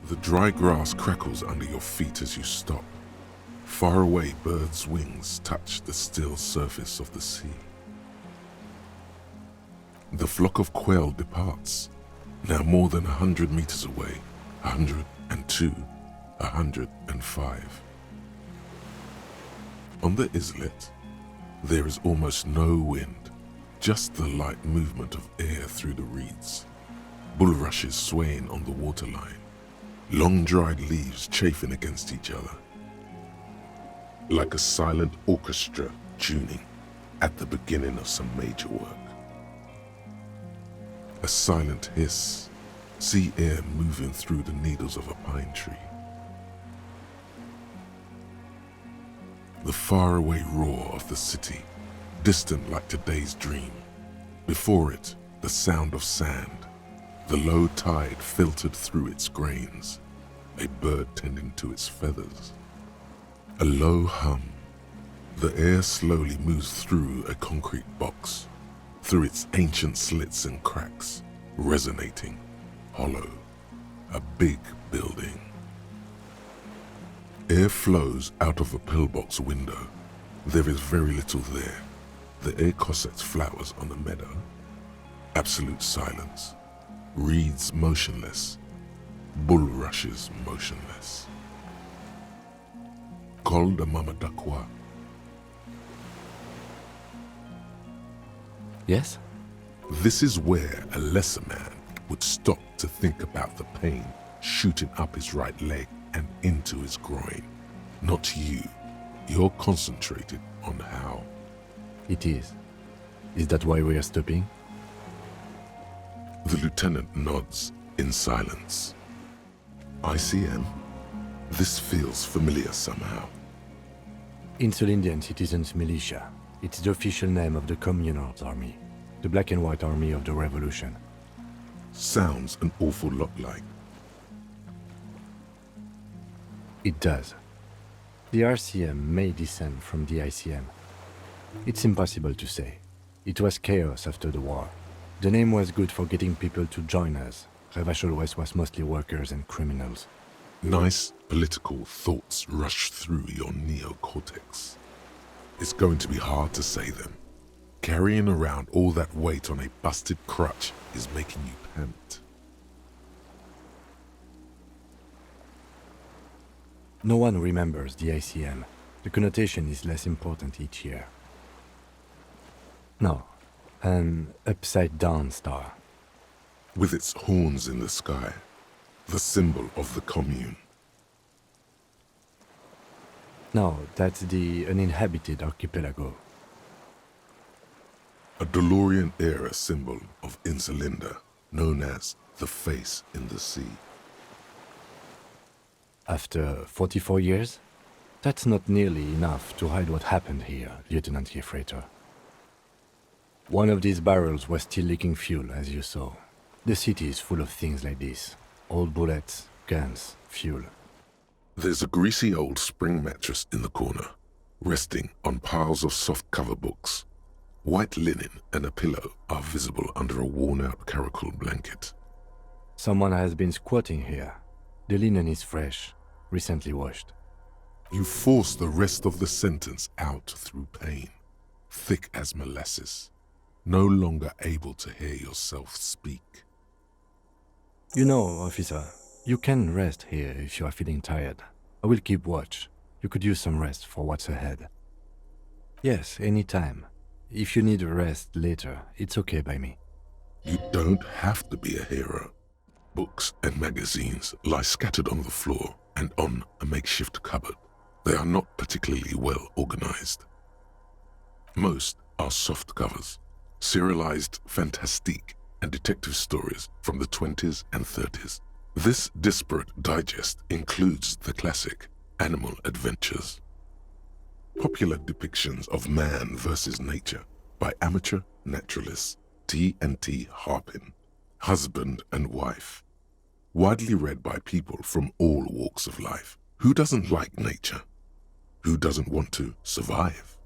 The dry grass crackles under your feet as you stop. Far away, birds' wings touch the still surface of the sea. The flock of quail departs, now more than 100 meters away, 102, 105. On the islet, there is almost no wind, just the light movement of air through the reeds, bulrushes swaying on the waterline, long dried leaves chafing against each other, like a silent orchestra tuning at the beginning of some major work. A silent hiss, sea air moving through the needles of a pine tree. The faraway roar of the city, distant like today's dream. Before it, the sound of sand, the low tide filtered through its grains, a bird tending to its feathers. A low hum. The air slowly moves through a concrete box, through its ancient slits and cracks, resonating, hollow, a big building. Air flows out of a pillbox window. There is very little there. The air cossets flowers on the meadow. Absolute silence. Reeds motionless. Bulrushes motionless. Col de Mamadakwa. Yes? This is where a lesser man would stop to think about the pain shooting up his right leg and into his groin. Not you. You're concentrated on how. It is. Is that why we are stopping? The lieutenant nods in silence. ICM? This feels familiar somehow. Insulindian Citizens Militia. It's the official name of the Communards Army, the black and white army of the revolution. Sounds an awful lot like. It does. The RCM may descend from the ICM. It's impossible to say. It was chaos after the war. The name was good for getting people to join us. Revachol West was mostly workers and criminals. Nice political thoughts rush through your neocortex. It's going to be hard to say them. Carrying around all that weight on a busted crutch is making you pant. No one remembers the ICM. The connotation is less important each year. No, an upside-down star. With its horns in the sky, the symbol of the commune. No, that's the uninhabited archipelago. A DeLorean-era symbol of Insulinda, known as the face in the sea. After 44 years? That's not nearly enough to hide what happened here, Lieutenant Gefreiter. One of these barrels was still leaking fuel, as you saw. The city is full of things like this. Old bullets, guns, fuel. There's a greasy old spring mattress in the corner, resting on piles of soft cover books. White linen and a pillow are visible under a worn-out caracal blanket. Someone has been squatting here. The linen is fresh, recently washed. You force the rest of the sentence out through pain, thick as molasses, no longer able to hear yourself speak. You know, officer, you can rest here if you are feeling tired. I will keep watch. You could use some rest for what's ahead. Yes, anytime. If you need a rest later, it's okay by me. You don't have to be a hero. Books and magazines lie scattered on the floor and on a makeshift cupboard. They are not particularly well organized. Most are soft covers, serialized fantastique and detective stories from the 20s and 30s. This disparate digest includes the classic Animal Adventures. Popular depictions of man versus nature by amateur naturalists T&T Harpin, husband and wife. Widely read by people from all walks of life. Who doesn't like nature? Who doesn't want to survive?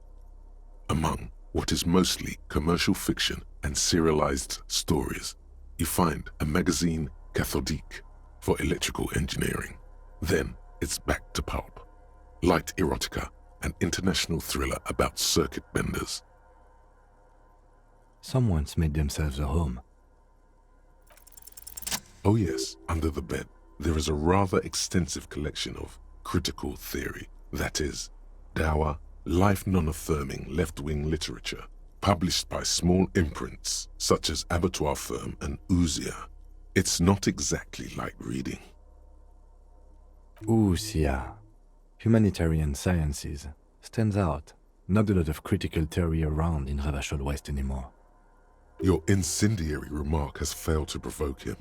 Among what is mostly commercial fiction and serialized stories, you find a magazine cathodique for electrical engineering. Then it's back to pulp. Light erotica, an international thriller about circuit benders. Someone's made themselves a home. Oh yes, under the bed, there is a rather extensive collection of critical theory, that is, dour, life non-affirming left-wing literature, published by small imprints such as Abattoir Firm and Elysium. It's not exactly light reading. Elysium. Humanitarian sciences. Stands out. Not a lot of critical theory around in Ravachol West anymore. Your incendiary remark has failed to provoke him.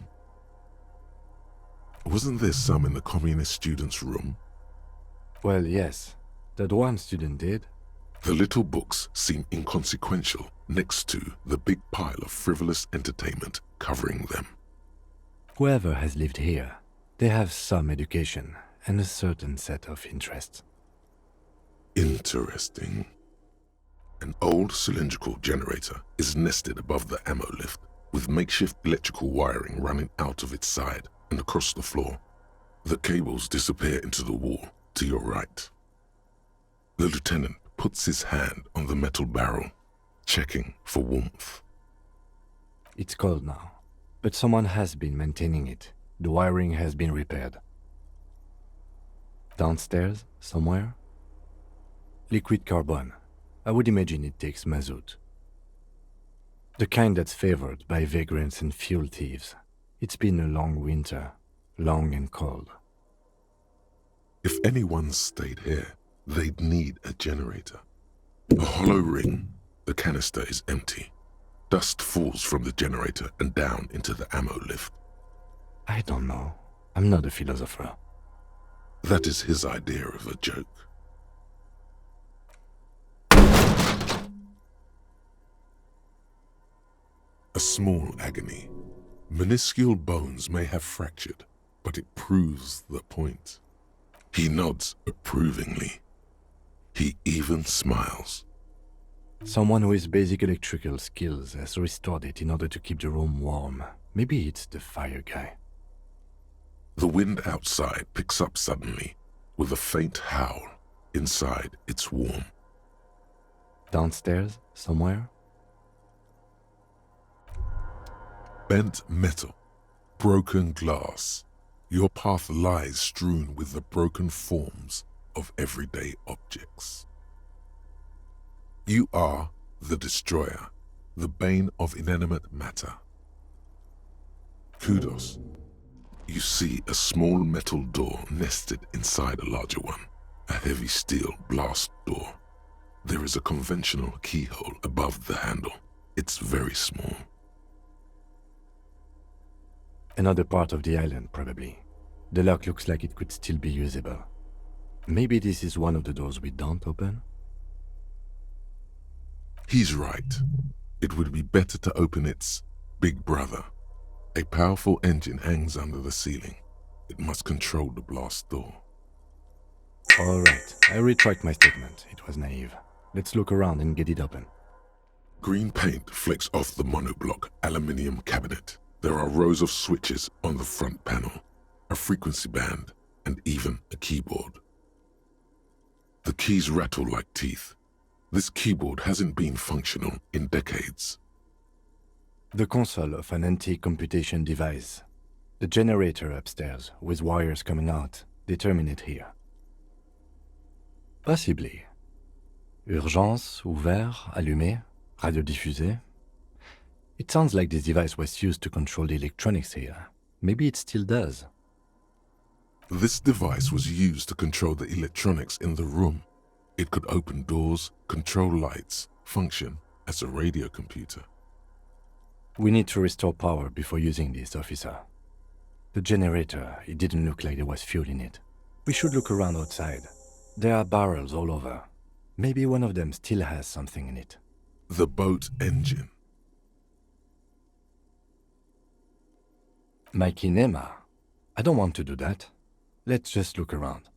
Wasn't there some in the communist students' room? Well, yes. That one student did. The little books seem inconsequential next to the big pile of frivolous entertainment covering them. Whoever has lived here, they have some education and a certain set of interests. Interesting. An old cylindrical generator is nested above the ammo lift, with makeshift electrical wiring running out of its side and across the floor. The cables disappear into the wall to your right. The lieutenant puts his hand on the metal barrel, checking for warmth. It's cold now, but someone has been maintaining it. The wiring has been repaired. Downstairs, somewhere? Liquid carbon. I would imagine it takes mazout. The kind that's favored by vagrants and fuel thieves. It's been a long winter, long and cold. If anyone stayed here, they'd need a generator. A hollow ring, the canister is empty. Dust falls from the generator and down into the ammo lift. I don't know. I'm not a philosopher. That is his idea of a joke. A small agony. Minuscule bones may have fractured, but it proves the point. He nods approvingly. He even smiles. Someone with basic electrical skills has restored it in order to keep the room warm. Maybe it's the fire guy. The wind outside picks up suddenly, with a faint howl. Inside, it's warm. Downstairs, somewhere? Bent metal, broken glass. Your path lies strewn with the broken forms of everyday objects. You are the destroyer, the bane of inanimate matter. Kudos. You see a small metal door nested inside a larger one, a heavy steel blast door. There is a conventional keyhole above the handle. It's very small. Another part of the island, probably. The lock looks like it could still be usable. Maybe this is one of the doors we don't open? He's right. It would be better to open its big brother. A powerful engine hangs under the ceiling. It must control the blast door. All right, I retract my statement. It was naive. Let's look around and get it open. Green paint flecks off the monoblock aluminium cabinet. There are rows of switches on the front panel, a frequency band, and even a keyboard. The keys rattle like teeth. This keyboard hasn't been functional in decades. The console of an anti-computation device. The generator upstairs, with wires coming out, they terminate here. Possibly. Urgence, ouvert, allumé, radiodiffusé. It sounds like this device was used to control the electronics here. Maybe it still does. This device was used to control the electronics in the room. It could open doors, control lights, function as a radio computer. We need to restore power before using this, officer. The generator, it didn't look like there was fuel in it. We should look around outside. There are barrels all over. Maybe one of them still has something in it. The boat engine. My kinema. I don't want to do that. Let's just look around.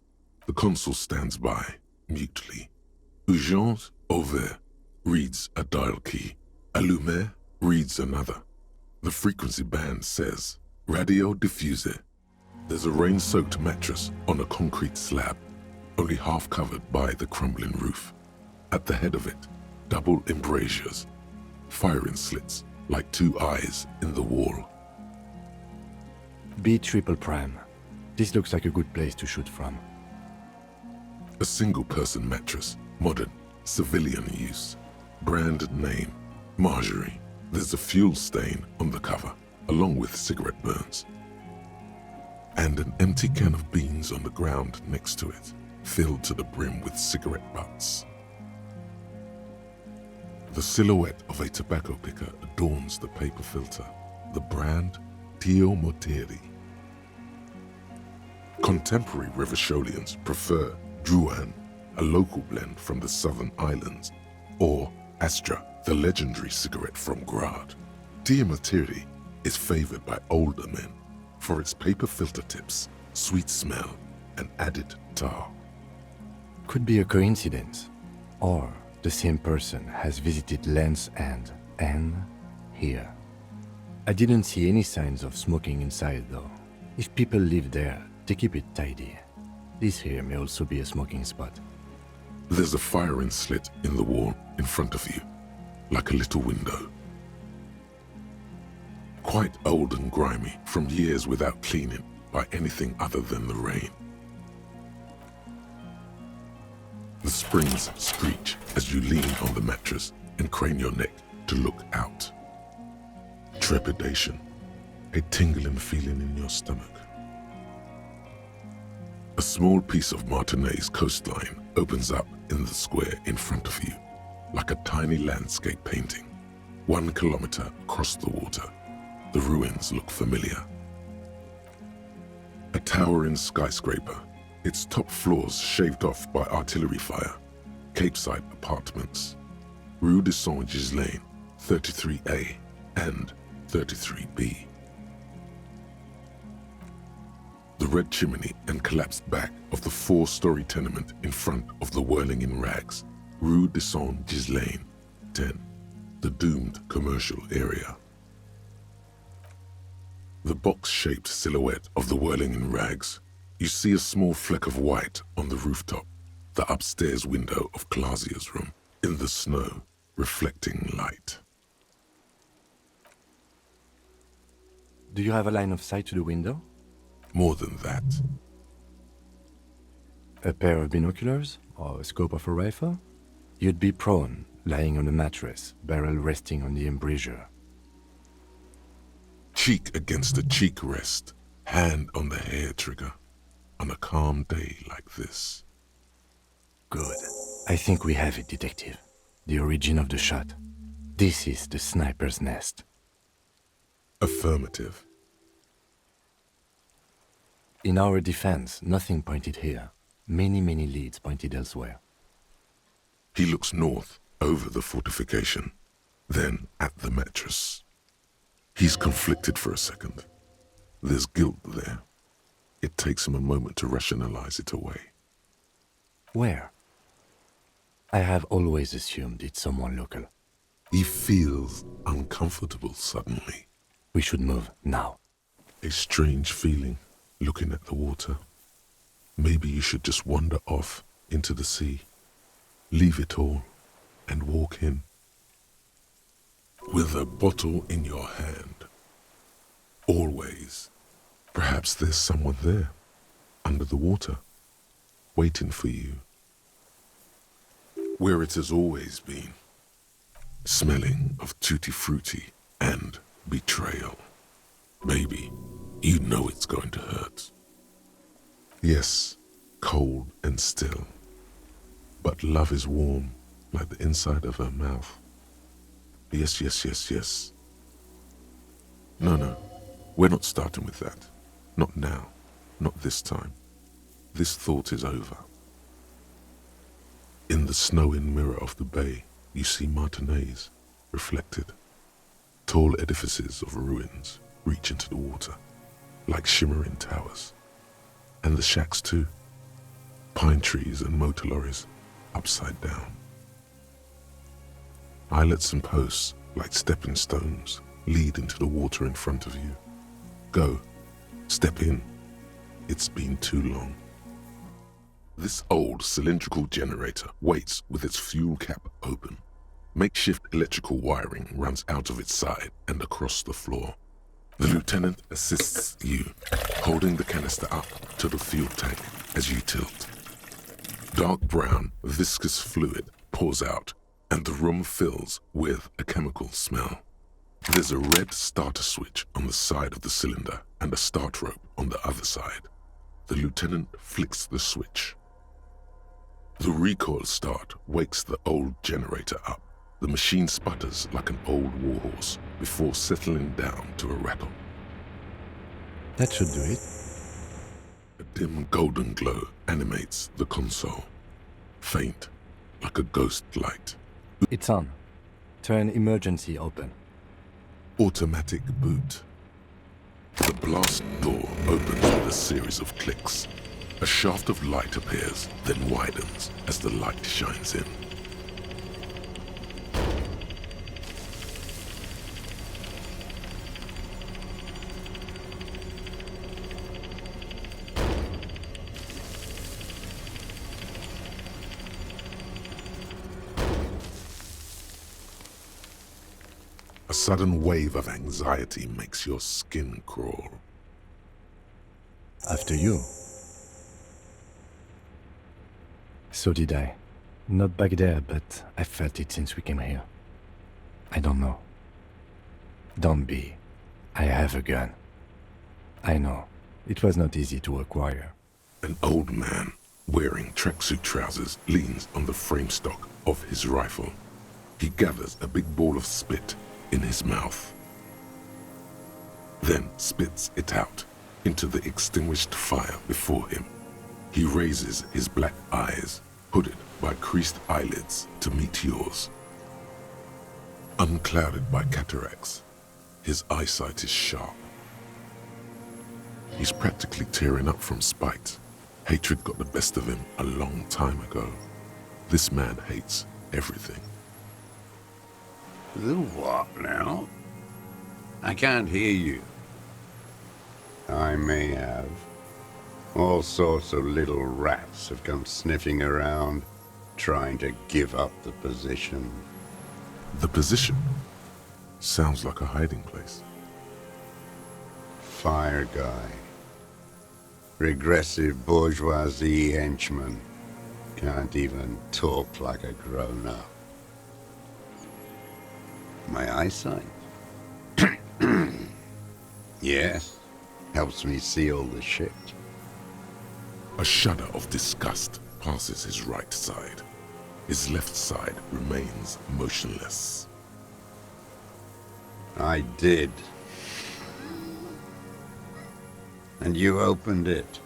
The consul stands by, mutely. Urgence ouvert reads a dial key. Allumé reads another. The frequency band says radio diffuser. There's a rain-soaked mattress on a concrete slab, only half covered by the crumbling roof. At the head of it, double embrasures, firing slits like two eyes in the wall. B triple prime. This looks like a good place to shoot from. A single-person mattress, modern, civilian use. Brand name, Marjorie. There's a fuel stain on the cover, along with cigarette burns. And an empty can of beans on the ground next to it, filled to the brim with cigarette butts. The silhouette of a tobacco picker adorns the paper filter, the brand Tio Moteri. Contemporary Rivasholians prefer Druan, a local blend from the southern islands, or Astra, the legendary cigarette from Grad. Tio Moteri is favored by older men for its paper filter tips, sweet smell, and added tar. Could be a coincidence, or the same person has visited Lens End and here. I didn't see any signs of smoking inside though. If people live there, they keep it tidy. This here may also be a smoking spot. There's a firing slit in the wall in front of you, like a little window. Quite old and grimy from years without cleaning by anything other than the rain. The springs screech as you lean on the mattress and crane your neck to look out. Trepidation, a tingling feeling in your stomach. A small piece of Martinez coastline opens up in the square in front of you, like a tiny landscape painting. 1 kilometer across the water, the ruins look familiar. A towering skyscraper, its top floors shaved off by artillery fire. Capeside apartments, Rue de Saint-Ghislain, 33A and 33B. The red chimney and collapsed back of the 4-story tenement in front of the whirling in rags, Rue de Saint-Ghislain, 10, the doomed commercial area. The box-shaped silhouette of the whirling in rags. You see a small fleck of white on the rooftop, the upstairs window of Clausia's room, in the snow, reflecting light. Do you have a line of sight to the window? More than that. A pair of binoculars or a scope of a rifle? You'd be prone, lying on a mattress, barrel resting on the embrasure. Cheek against a cheek rest, hand on the hair trigger, on a calm day like this. Good. I think we have it, Detective. The origin of the shot. This is the sniper's nest. Affirmative. In our defense, nothing pointed here. Many leads pointed elsewhere. He looks north, over the fortification, then at the mattress. He's conflicted for a second. There's guilt there. It takes him a moment to rationalize it away. Where? I have always assumed it's someone local. He feels uncomfortable suddenly. We should move now. A strange feeling, looking at the water. Maybe you should just wander off into the sea, leave it all, and walk in. With a bottle in your hand. Always. Perhaps there's someone there, under the water, waiting for you. Where it has always been, smelling of tutti frutti and betrayal. Maybe you know it's going to hurt. Yes, cold and still, but love is warm like the inside of her mouth. Yes. No, we're not starting with that. Not now, not this time. This thought is over. In the snowing mirror of the bay, you see Martinez, reflected. Tall edifices of ruins reach into the water, like shimmering towers. And the shacks too. Pine trees and motor lorries, upside down. Islets and posts, like stepping stones, lead into the water in front of you. Go, step in, It's been too long. This old cylindrical generator waits with its fuel cap open. Makeshift electrical wiring runs out of its side and across the floor. The lieutenant assists you, holding the canister up to the fuel tank as you tilt. Dark brown, viscous fluid pours out, and the room fills with a chemical smell. There's a red starter switch on the side of the cylinder and a start rope on the other side. The lieutenant flicks the switch. The recoil start wakes the old generator up. The machine sputters like an old warhorse before settling down to a rattle. That should do it. A dim golden glow animates the console, faint, like a ghost light. It's on. Turn emergency open. Automatic boot. The blast door opens with a series of clicks. A shaft of light appears, then widens as the light shines in. A sudden wave of anxiety makes your skin crawl. After you. So did I. Not back there, but I felt it since we came here. I don't know. Don't be. I have a gun. I know. It was not easy to acquire. An old man, wearing tracksuit trousers, leans on the frame stock of his rifle. He gathers a big ball of spit in his mouth, then spits it out into the extinguished fire before him. He raises his black eyes, hooded by creased eyelids, to meet yours. Unclouded by cataracts, his eyesight is sharp. He's practically tearing up from spite. Hatred got the best of him a long time ago. This man hates everything. The what now? I can't hear you. I may have. All sorts of little rats have come sniffing around, trying to give up the position. The position sounds like a hiding place. Fire guy. Regressive bourgeoisie henchman. Can't even talk like a grown-up. My eyesight? Yes. Helps me see all the shit. A shudder of disgust passes his right side. His left side remains motionless. I did. And you opened it.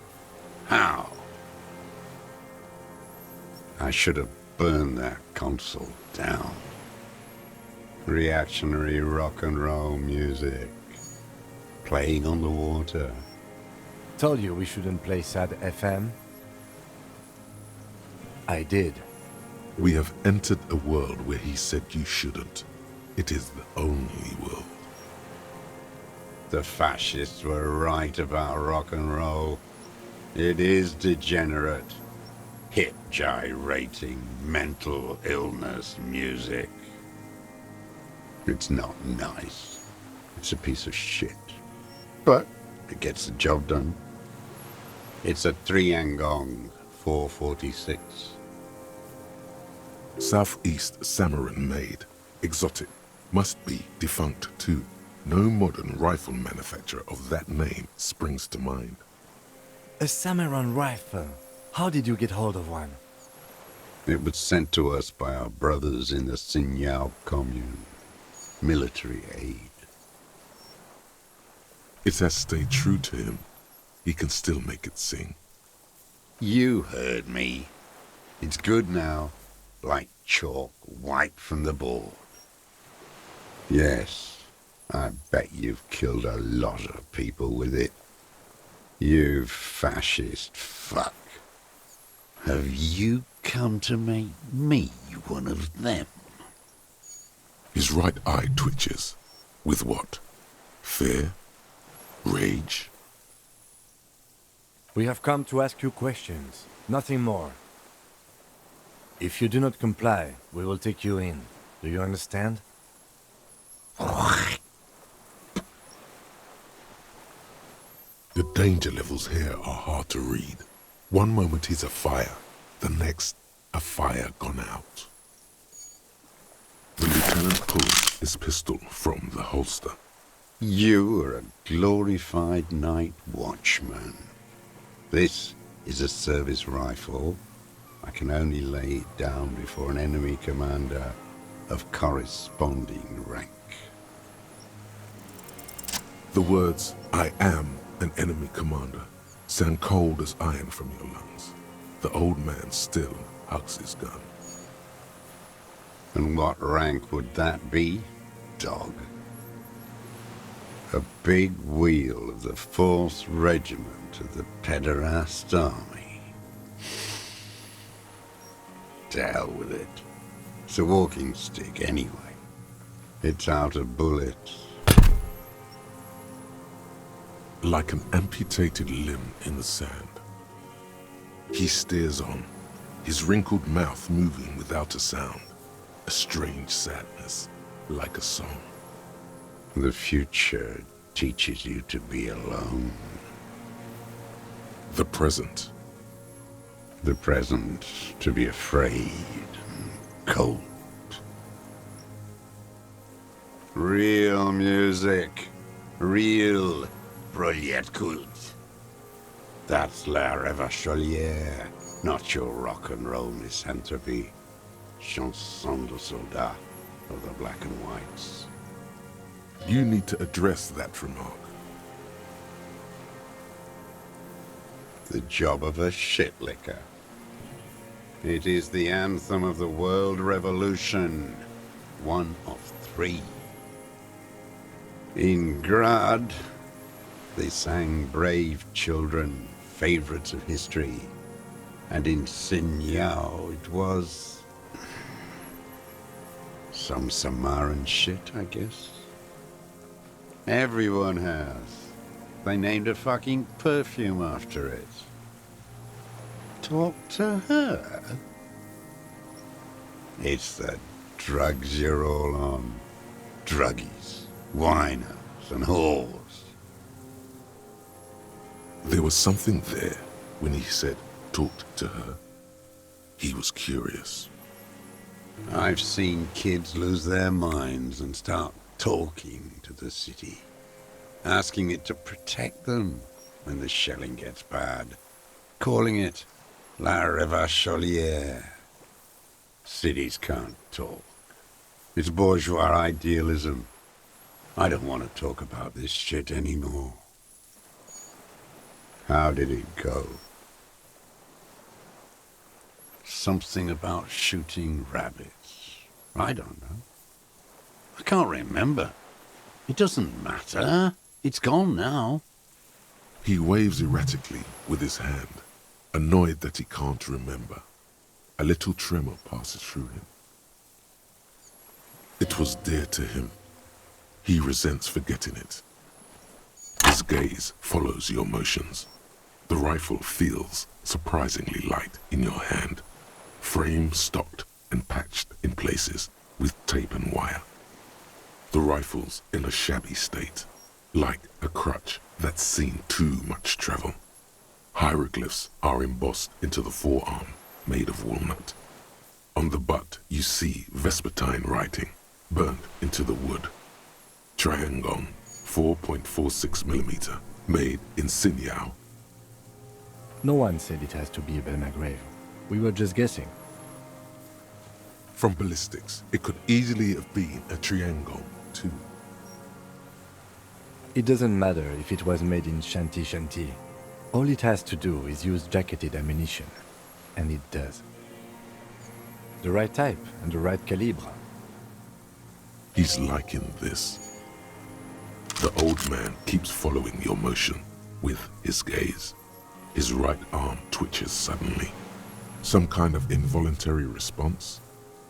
How? I should have burned that console down. Reactionary rock and roll music. Playing on the water. Told you we shouldn't play sad FM. I did. We have entered a world where he said you shouldn't. It is the only world. The fascists were right about rock and roll. It is degenerate, hip-gyrating, mental illness music. It's not nice. It's a piece of shit. But it gets the job done. It's a 3-Angong 446. Southeast Samaran made. Exotic. Must be defunct too. No modern rifle manufacturer of that name springs to mind. A Samaran rifle. How did you get hold of one? It was sent to us by our brothers in the Signal commune. Military aid. It has stayed true to him. He can still make it sing. You heard me. It's good now. Like chalk wiped from the board. Yes, I bet you've killed a lot of people with it. You fascist fuck. Have you come to make me one of them? His right eye twitches. With what? Fear? Rage? We have come to ask you questions, nothing more. If you do not comply, we will take you in. Do you understand? The danger levels here are hard to read. One moment he's a fire, the next, a fire gone out. The lieutenant pulls his pistol from the holster. You are a glorified night watchman. This is a service rifle. I can only lay it down before an enemy commander of corresponding rank. The words, "I am an enemy commander," sound cold as iron from your lungs. The old man still hugs his gun. And what rank would that be, dog? A big wheel of the 4th Regiment of the Pederast Army. To hell with it. It's a walking stick anyway. It's out of bullets. Like an amputated limb in the sand. He steers on, his wrinkled mouth moving without a sound. A strange sadness, like a song. The future teaches you to be alone. The present. The present to be afraid and cold. Real music. Real Proletkult. That's La Revacholière, not your rock and roll misanthropy. Chanson de soldat of the black and whites. You need to address that remark. The job of a shitlicker. It is the anthem of the world revolution. One of 3. In Grad, they sang Brave Children, favorites of history. And in Sinyao, it was some Samaran shit, I guess. Everyone has. They named a fucking perfume after it. Talk to her. It's the drugs you're all on. Druggies, whiners, and whores. There was something there when he said, "Talked to her." He was curious. I've seen kids lose their minds and start talking to the city, asking it to protect them when the shelling gets bad, calling it La Revacholière. Cities can't talk. It's bourgeois idealism. I don't want to talk about this shit anymore. How did it go? Something about shooting rabbits. I don't know. I can't remember. It doesn't matter. It's gone now. He waves erratically with his hand, annoyed that he can't remember. A little tremor passes through him. It was dear to him. He resents forgetting it. His gaze follows your motions. The rifle feels surprisingly light in your hand. Frame stocked and patched in places with tape and wire. The rifle's in a shabby state, like a crutch that's seen too much travel. Hieroglyphs are embossed into the forearm, made of walnut. On the butt, you see Vespertine writing, burnt into the wood. Triangon, 4.46mm, made in Sinyao. No one said it has to be a Belmagrave. We were just guessing. From ballistics, it could easily have been a Triangon, too. It doesn't matter if it was made in Shanti. All it has to do is use jacketed ammunition. And it does. The right type and the right calibre. He's liking this. The old man keeps following your motion with his gaze. His right arm twitches suddenly. Some kind of involuntary response?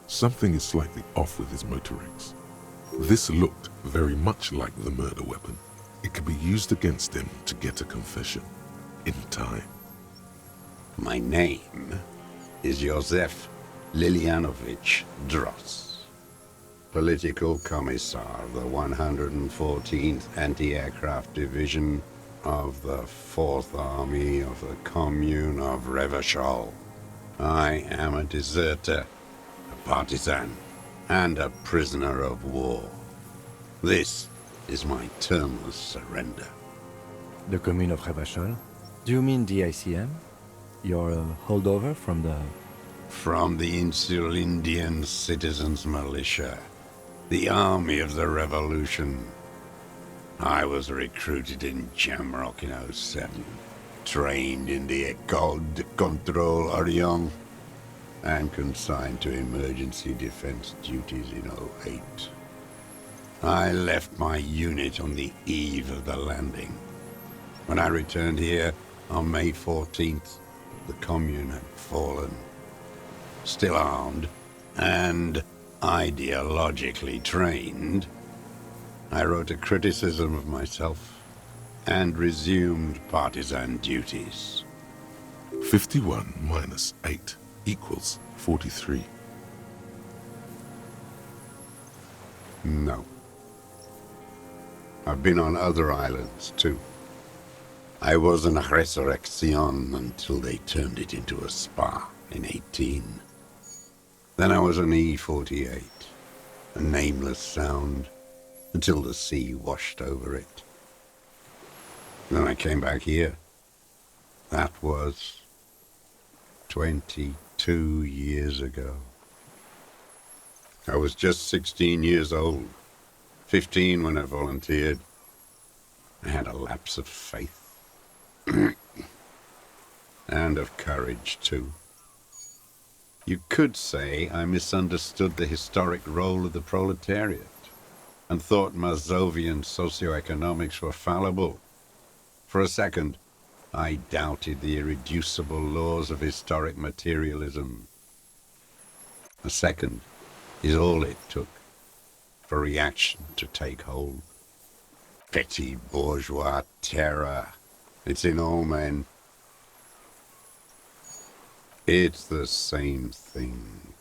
Something is slightly off with his motorics. This looked very much like the murder weapon. It could be used against him to get a confession. In time. My name is Josef Lilianovich Dross, Political Commissar of the 114th Anti-Aircraft Division of the 4th Army of the Commune of Revachol. I am a deserter, a partisan, and a prisoner of war. This is my termless surrender. The commune of Revachol? Do you mean the ICM? You're a holdover from the... From the Insulindian Citizens Militia, the army of the revolution. I was recruited in Jamrock in '07, trained in the École de Contrôle Orient, and consigned to emergency defense duties in '08. I left my unit on the eve of the landing. When I returned here on May 14th, the Commune had fallen. Still armed and ideologically trained, I wrote a criticism of myself and resumed partisan duties. 51 minus 8 equals 43. No. I've been on other islands, too. I was in Resurrection until they turned it into a spa in '18. Then I was on E48, a nameless sound, until the sea washed over it. Then I came back here. That was 22 years ago. I was just 16 years old, 15 when I volunteered. I had a lapse of faith. And of courage, too. You could say I misunderstood the historic role of the proletariat and thought Mazovian socioeconomics were fallible. For a second, I doubted the irreducible laws of historic materialism. A second is all it took for reaction to take hold. Petty bourgeois terror. It's in all men. It's the same thing.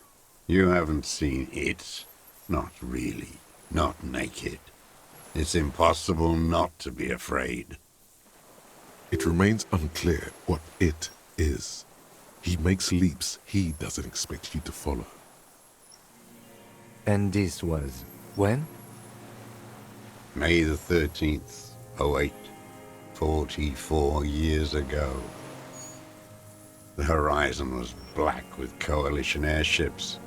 You haven't seen it. Not really. Not naked. It's impossible not to be afraid. It remains unclear what it is. He makes leaps he doesn't expect you to follow. And this was... when? May the 13th, '08. 44 years ago. The horizon was black with coalition airships.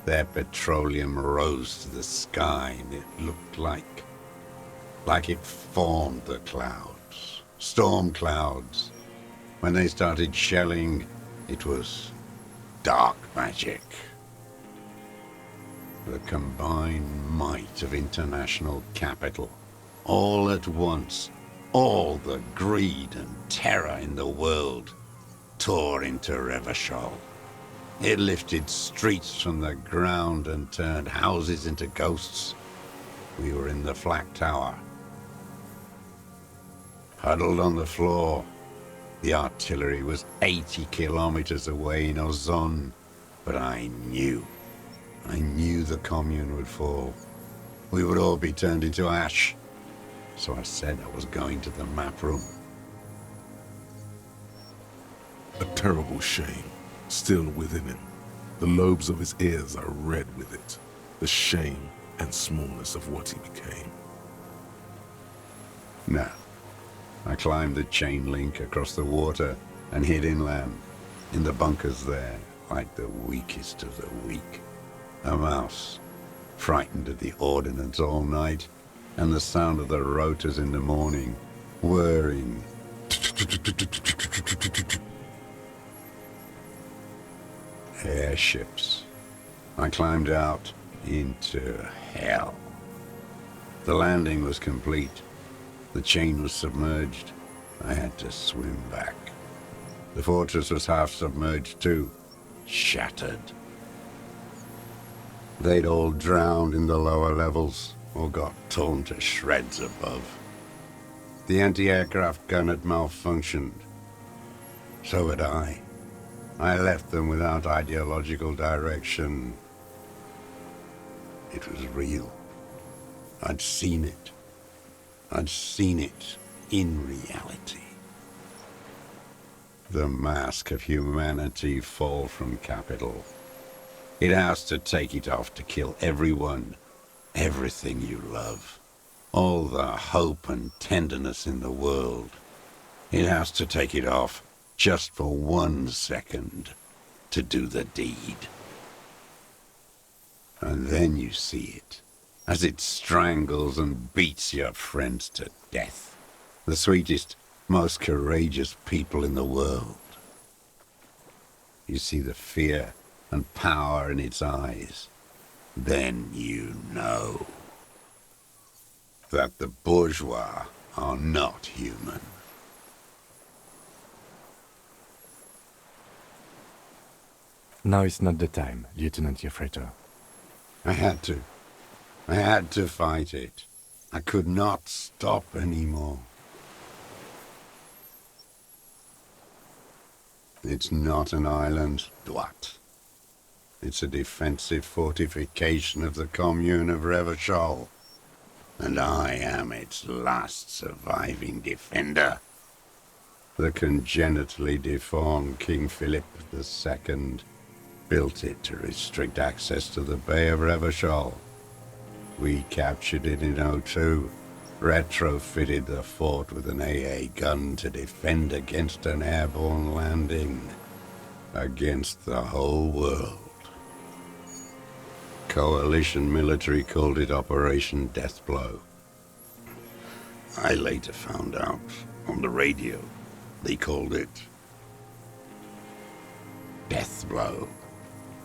Their petroleum rose to the sky, and it looked like it formed the clouds. Storm clouds. When they started shelling, it was dark magic. The combined might of international capital, all at once. All the greed and terror in the world tore into Revachol. It lifted streets from the ground and turned houses into ghosts. We were in the flak tower, huddled on the floor. The artillery was 80 kilometers away in Ozon, but I knew the Commune would fall. We would all be turned into ash. So I said I was going to the map room. A terrible shame, still within him. The lobes of his ears are red with it. The shame and smallness of what he became. No. I climbed the chain link across the water and hid inland, in the bunkers there, like the weakest of the weak. A mouse, frightened at the ordnance all night, and the sound of the rotors in the morning, whirring. Airships. I climbed out into hell. The landing was complete. The chain was submerged. I had to swim back. The fortress was half submerged too, shattered. They'd all drowned in the lower levels, or got torn to shreds above. The anti-aircraft gun had malfunctioned. So had I. I left them without ideological direction. It was real. I'd seen it. I'd seen it in reality. The mask of humanity fall from capital. It has to take it off to kill everyone, everything you love. All the hope and tenderness in the world. It has to take it off just for 1 second to do the deed. And then you see it, as it strangles and beats your friends to death. The sweetest, most courageous people in the world. You see the fear and power in its eyes. Then you know that the bourgeois are not human. Now is not the time, Lieutenant Jeffreter. I had to. I had to fight it. I could not stop anymore. It's not an island, Dwat. It's a defensive fortification of the commune of Revachol. And I am its last surviving defender. The congenitally deformed King Philip II built it to restrict access to the Bay of Revachol. We captured it in '02, retrofitted the fort with an AA gun to defend against an airborne landing, against the whole world. Coalition military called it Operation Deathblow. I later found out on the radio they called it Deathblow.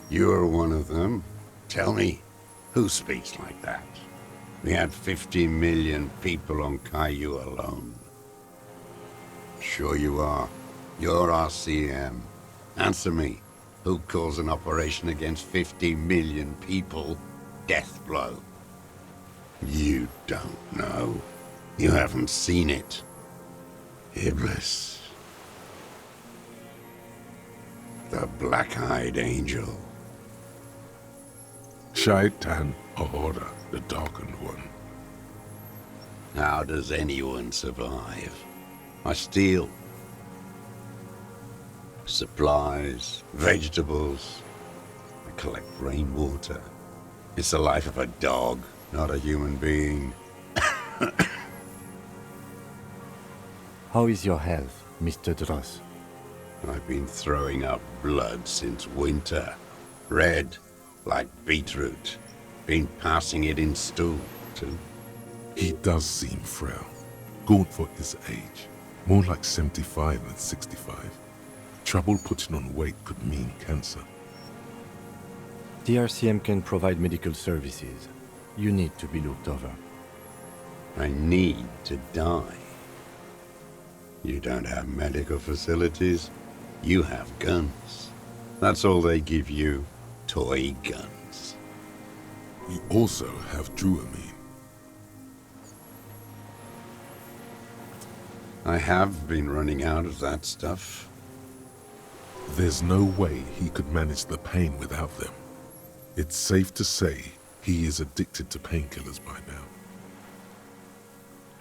You're one of them. Tell me, who speaks like that? We had 50 million people on Caillou alone. Sure you are. You're RCM. Answer me. Who calls an operation against 50 million people Deathblow? You don't know. You haven't seen it. Iblis. The black-eyed angel. Shaitan Ahura, the Darkened One. How does anyone survive? I steal. Supplies, vegetables. I collect rainwater. It's the life of a dog, not a human being. How is your health, Mr. Dross? I've been throwing up blood since winter. Red, like beetroot. Been passing it in stool, too. He does seem frail. Gaunt for his age. More like 75 than 65. Trouble putting on weight could mean cancer. The RCM can provide medical services. You need to be looked over. I need to die. You don't have medical facilities. You have guns. That's all they give you. Toy guns. You also have Druamine. I have been running out of that stuff. There's no way he could manage the pain without them. It's safe to say he is addicted to painkillers by now.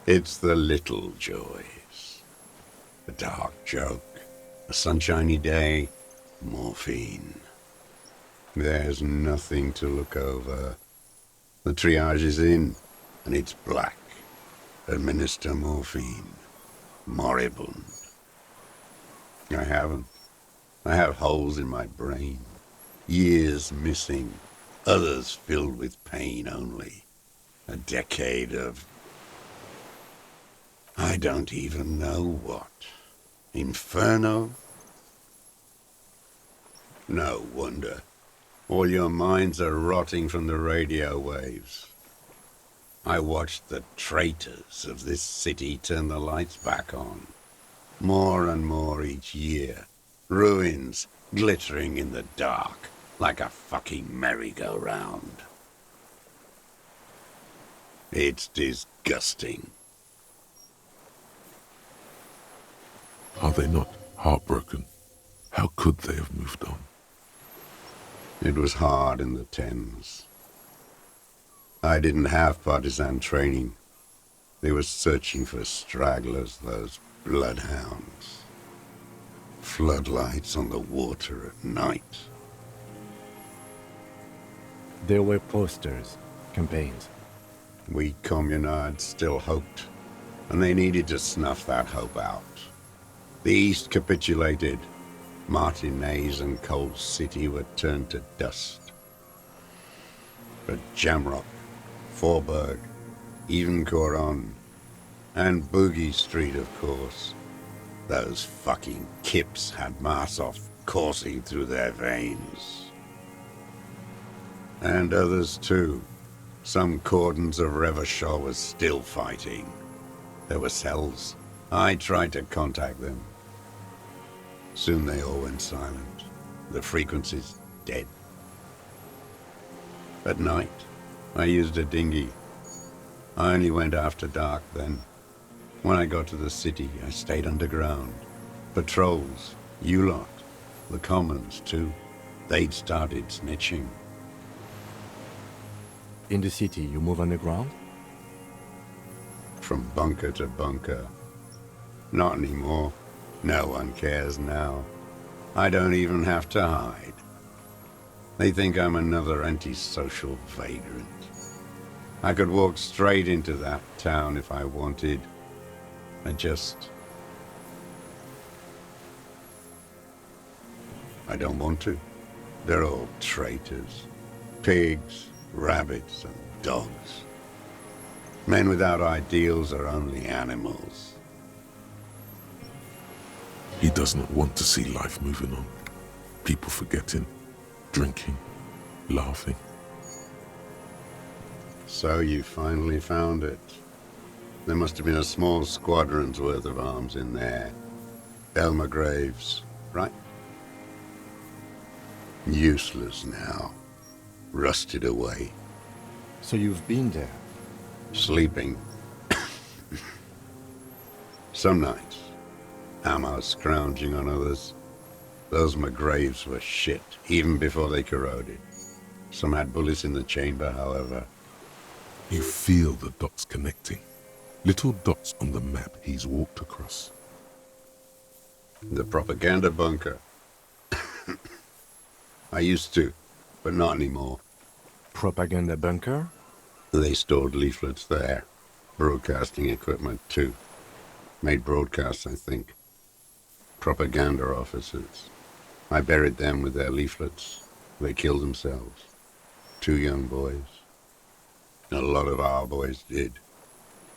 It's the little joys. A dark joke, a sunshiny day, morphine. There's nothing to look over. The triage is in, and it's black. Administer morphine. Moribund. I haven't. I have holes in my brain. Years missing. Others filled with pain only. A decade of... I don't even know what. Inferno? No wonder. All your minds are rotting from the radio waves. I watched the traitors of this city turn the lights back on. More and more each year. Ruins glittering in the dark like a fucking merry-go-round. It's disgusting. Are they not heartbroken? How Could they have moved on? It was hard in the Thames. I didn't have partisan training. They were searching for stragglers, those bloodhounds. Floodlights on the water at night. There were posters, campaigns. We communards still hoped, and they needed to snuff that hope out. The East capitulated. Martinez and Cold City were turned to dust. But Jamrock, Forburg, even Coron, and Boogie Street, of course. Those fucking kips had Marsov coursing through their veins. And others too. Some cordons of Revachol was still fighting. There were cells. I tried to contact them. Soon they all went silent. The frequencies dead. At night, I used a dinghy. I only went after dark then. When I got to the city, I stayed underground. Patrols, you lot, the commons too. They'd started snitching. In the city, you move underground? From bunker to bunker. Not anymore. No one cares now. I don't even have to hide. They think I'm another antisocial vagrant. I could walk straight into that town if I wanted. I don't want to. They're all traitors. Pigs, rabbits, and dogs. Men without ideals are only animals. He does not want to see life moving on. People forgetting, drinking, laughing. So you finally found it. There must have been a small squadron's worth of arms in there. Elmer Graves, right? Useless now. Rusted away. So you've been there? Sleeping. Some nights. Ammo scrounging on others. Those McGraves were shit, even before they corroded. Some had bullets in the chamber, however. You feel the dots connecting. Little dots on the map he's walked across. The propaganda bunker. I used to, but not anymore. Propaganda bunker? They stored leaflets there. Broadcasting equipment, too. Made broadcasts, I think. Propaganda officers. I buried them with their leaflets. They killed themselves. 2 young boys. A lot of our boys did.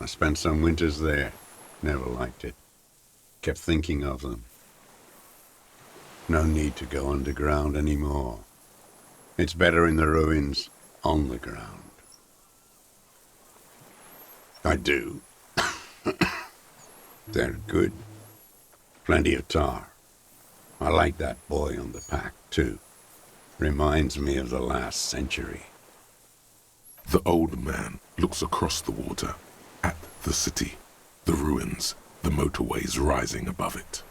I spent some winters there. Never liked it. Kept thinking of them. No need to go underground anymore. It's better in the ruins, on the ground. I do. They're good. Plenty of tar. I like that boy on the pack, too. Reminds me of the last century. The old man looks across the water, at the city, the ruins, the motorways rising above it.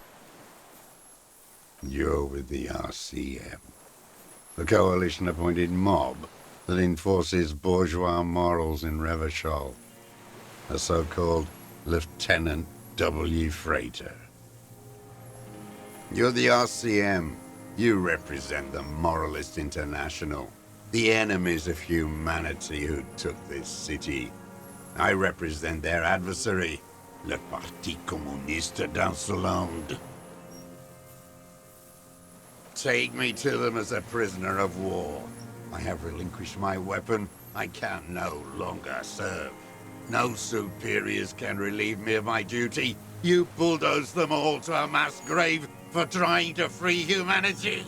You're with the RCM, the coalition-appointed mob that enforces bourgeois morals in Revachol, a so-called Lieutenant W. Freighter. You're the RCM. You represent the Moralist International, the enemies of humanity who took this city. I represent their adversary, le Parti Communiste d'Insolande. Take me to them as a prisoner of war. I have relinquished my weapon. I can no longer serve. No superiors can relieve me of my duty. You bulldoze them all to a mass grave for trying to free humanity.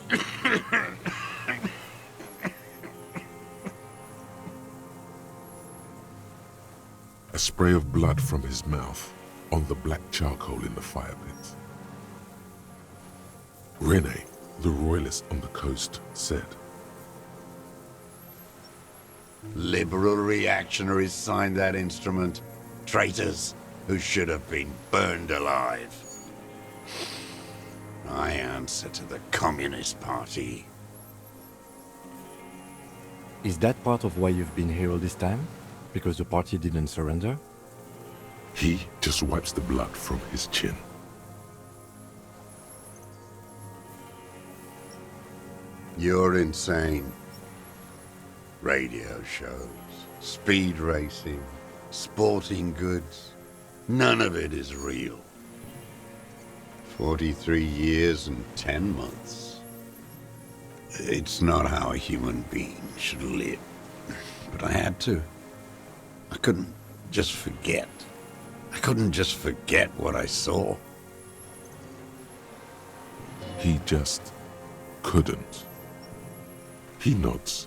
A spray of blood from his mouth on the black charcoal in the fire pit. Rene, the royalist on the coast, said, Liberal reactionaries signed that instrument. Traitors who should have been burned alive. I answer to the Communist Party. Is that part of why you've been here all this time? Because the party didn't surrender? He just wipes the blood from his chin. You're insane. Radio shows, speed racing, sporting goods. None of it is real. 43 years and 10 months. It's not how a human being should live. But I had to. I couldn't just forget. I couldn't just forget what I saw. He just couldn't. He nods.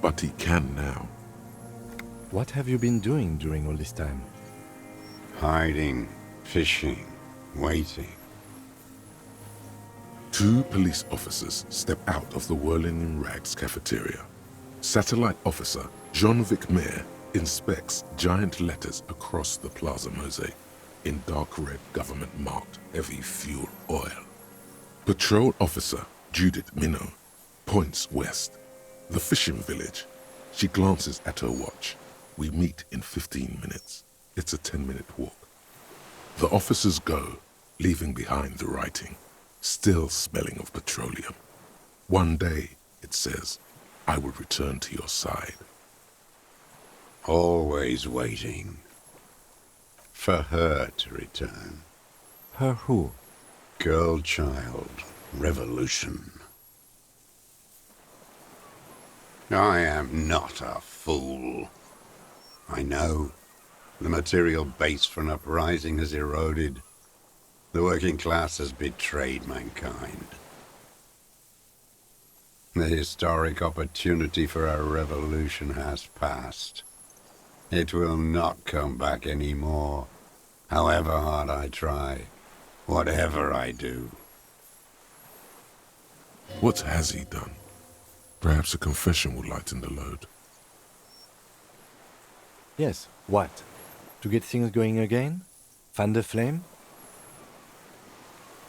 But he can now. What have you been doing during all this time? Hiding, fishing, waiting. 2 police officers step out of the Whirling in Rags cafeteria. Satellite officer Jean-Vic Mayer inspects giant letters across the plaza mosaic in dark red government-marked heavy fuel oil. Patrol officer Judith Minot points west. The fishing village. She glances at her watch. We meet in 15 minutes. It's a 10-minute walk. The officers go, leaving behind the writing, still smelling of petroleum. One day, it says, I will return to your side. Always waiting. For her to return. Her who? Girl child. Revolution. I am not a fool. I know. The material base for an uprising has eroded. The working class has betrayed mankind. The historic opportunity for a revolution has passed. It will not come back anymore, however hard I try, whatever I do. What has he done? Perhaps a confession will lighten the load. Yes, what? To get things going again? Fan the flame?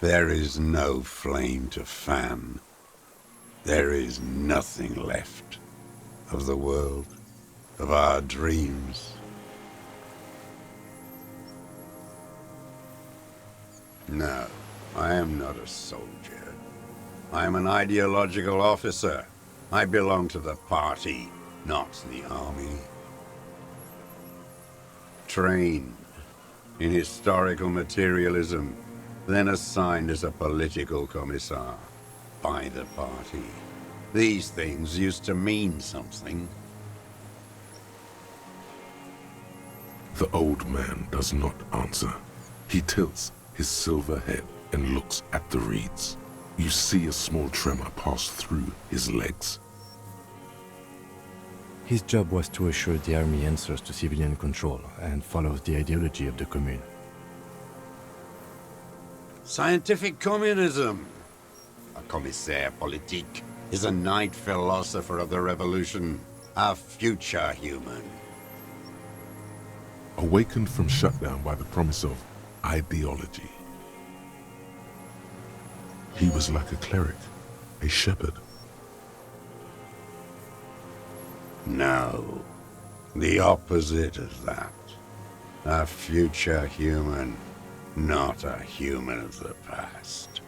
There is no flame to fan. There is nothing left of the world, of our dreams. No, I am not a soldier. I am an ideological officer. I belong to the party, not the army. Trained in historical materialism, then assigned as a political commissar by the party. These things used to mean something. The old man does not answer. He tilts his silver head and looks at the reeds. You see a small tremor pass through his legs. His job was to assure the army answers to civilian control and follows the ideology of the Commune. Scientific communism. A commissaire politique is a knight philosopher of the revolution, a future human. Awakened from shutdown by the promise of ideology. He was like a cleric, a shepherd. No, the opposite of that. A future human, not a human of the past.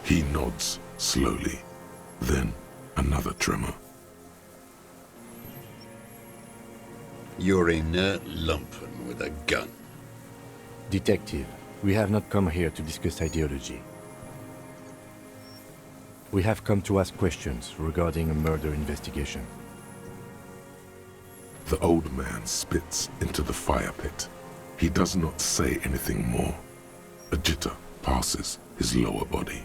He nods slowly, then another tremor. You're inert lumpen with a gun. Detective, we have not come here to discuss ideology. We have come to ask questions regarding a murder investigation. The old man spits into the fire pit. He does not say anything more. A jitter passes his lower body.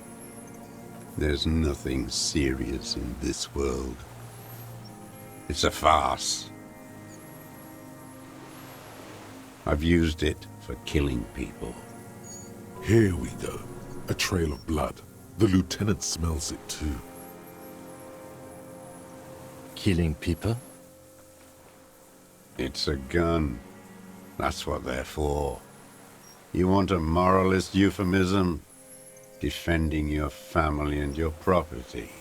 There's nothing serious in this world. It's a farce. I've used it for killing people. Here we go. A trail of blood. The lieutenant smells it too. Killing people? It's a gun. That's what they're for. You want a moralist euphemism? Defending your family and your property.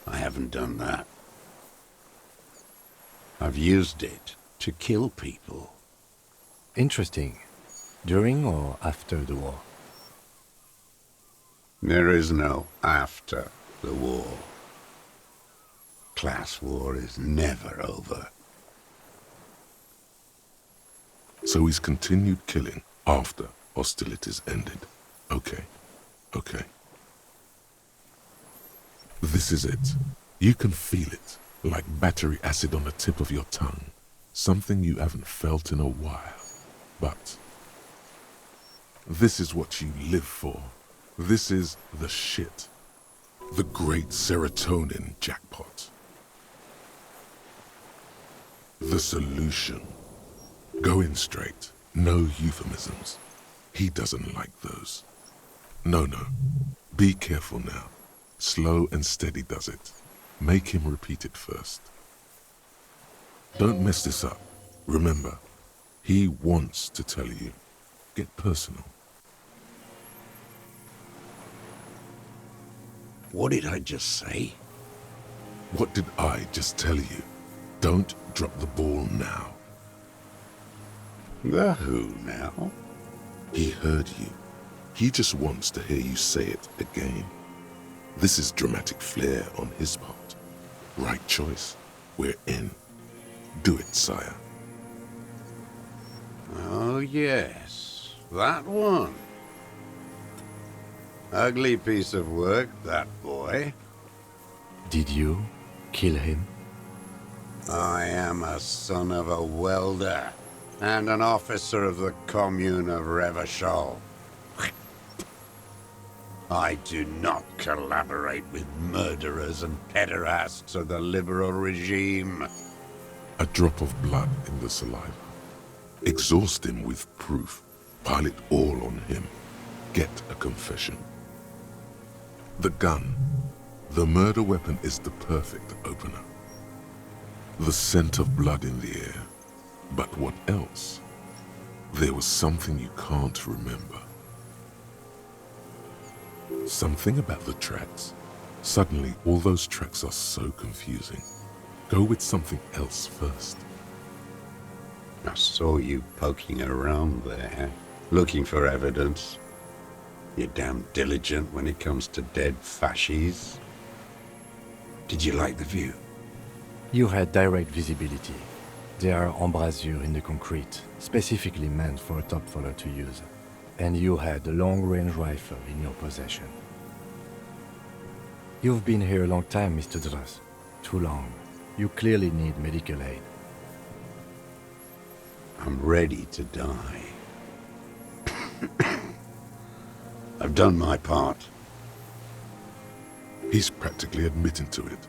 I haven't done that. I've used it to kill people. Interesting. During or after the war? There is no after the war. Class war is never over. So he's continued killing after hostilities ended. Okay. Okay. This is it. You can feel it, like battery acid on the tip of your tongue. Something you haven't felt in a while. But this is what you live for. This is the shit. The great serotonin jackpot. The solution. Go in straight. No euphemisms. He doesn't like those. No. Be careful now. Slow and steady does it. Make him repeat it first. Don't mess this up. Remember, he wants to tell you. Get personal. What did I just say? What did I just tell you? Don't drop the ball now. The who now? He heard you. He just wants to hear you say it again. This is dramatic flair on his part. Right choice. We're in. Do it, sire. Oh yes, that one. Ugly piece of work, that boy. Did you kill him? I am a son of a welder and an officer of the commune of Revachol. I do not collaborate with murderers and pederasts of the liberal regime. A drop of blood in the saliva. Exhaust him with proof. Pile it all on him. Get a confession. The gun. The murder weapon is the perfect opener. The scent of blood in the air. But what else? There was something you can't remember. Something about the tracks. Suddenly, all those tracks are so confusing. Go with something else first. I saw you poking around there, looking for evidence. You're damn diligent when it comes to dead fascies. Did you like the view? You had direct visibility. There are embrasures in the concrete, specifically meant for a top follower to use. And you had a long-range rifle in your possession. You've been here a long time, Mr. Dras. Too long. You clearly need medical aid. I'm ready to die. I've done my part. He's practically admitting to it.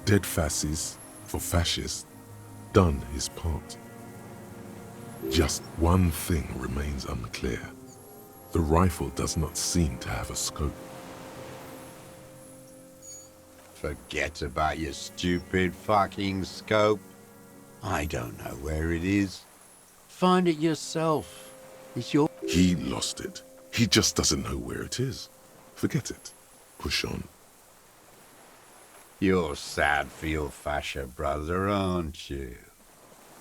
Dead fascists for fascists. Done his part. Just one thing remains unclear. The rifle does not seem to have a scope. Forget about your stupid fucking scope. I don't know where it is. Find it yourself. It's your... He lost it. He just doesn't know where it is. Forget it. Push on. You're sad for your fascia brother, aren't you?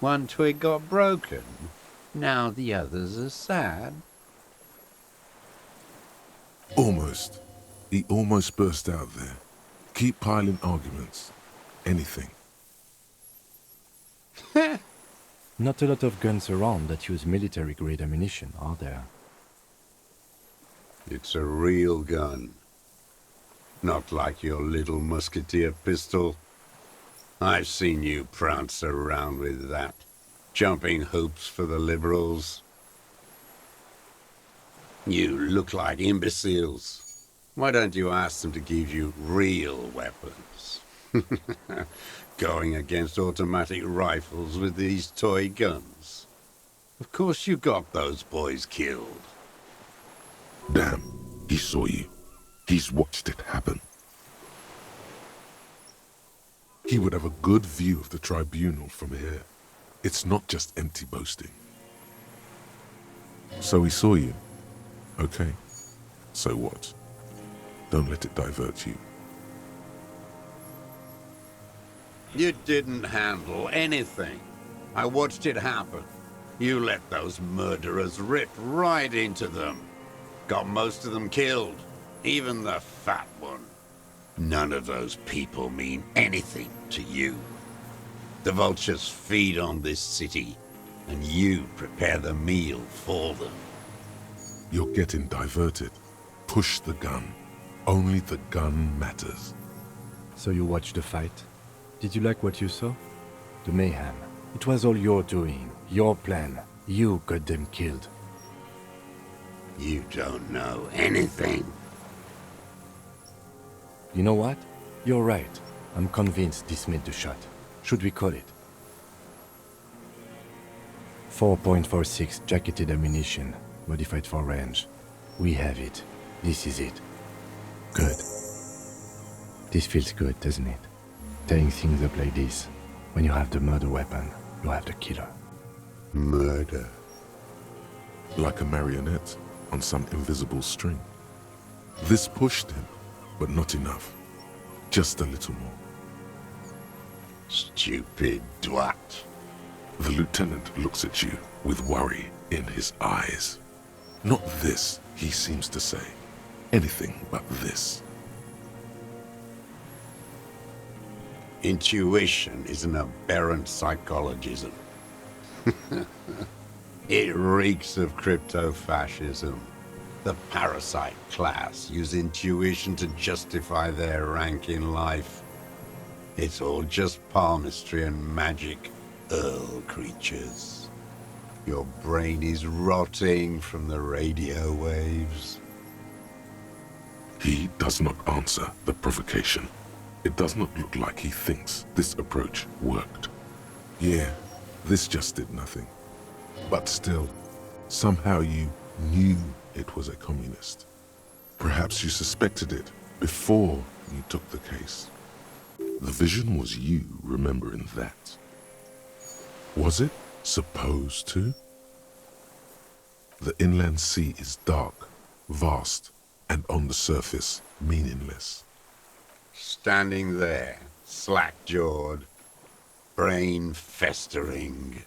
One twig got broken. Now the others are sad. Almost. He almost burst out there. Keep piling arguments. Anything. Not a lot of guns around that use military-grade ammunition, are there? It's a real gun. Not like your little musketeer pistol. I've seen you prance around with that, jumping hoops for the liberals. You look like imbeciles. Why don't you ask them to give you real weapons? Going against automatic rifles with these toy guns. Of course you got those boys killed. Damn, he saw you. He's watched it happen. He would have a good view of the tribunal from here. It's not just empty boasting. So he saw you. Okay. So what? Don't let it divert you. You didn't handle anything. I watched it happen. You let those murderers rip right into them. Got most of them killed, even the fat one. None of those people mean anything to you. The vultures feed on this city, and you prepare the meal for them. You're getting diverted. Push the gun. Only the gun matters. So you watched the fight? Did you like what you saw? The mayhem. It was all your doing, your plan. You got them killed. You don't know anything. You know what? You're right. I'm convinced this made the shot. Should we call it? 4.46 jacketed ammunition, modified for range. We have it. This is it. Good. This feels good, doesn't it? Tying things up like this. When you have the murder weapon, you have the killer. Murder. Like a marionette on some invisible string. This pushed him, but not enough. Just a little more. Stupid twat. The lieutenant looks at you with worry in his eyes. Not this, he seems to say. Anything but this. Intuition is an aberrant psychologism. It reeks of crypto-fascism. The parasite class use intuition to justify their rank in life. It's all just palmistry and magic, Earl creatures. Your brain is rotting from the radio waves. He does not answer the provocation. It does not look like he thinks this approach worked. Yeah, this just did nothing. But still, somehow you knew it was a communist. Perhaps you suspected it before you took the case. The vision was you remembering that. Was it supposed to? The inland sea is dark, vast, and on the surface, meaningless. Standing there, slack-jawed, brain festering.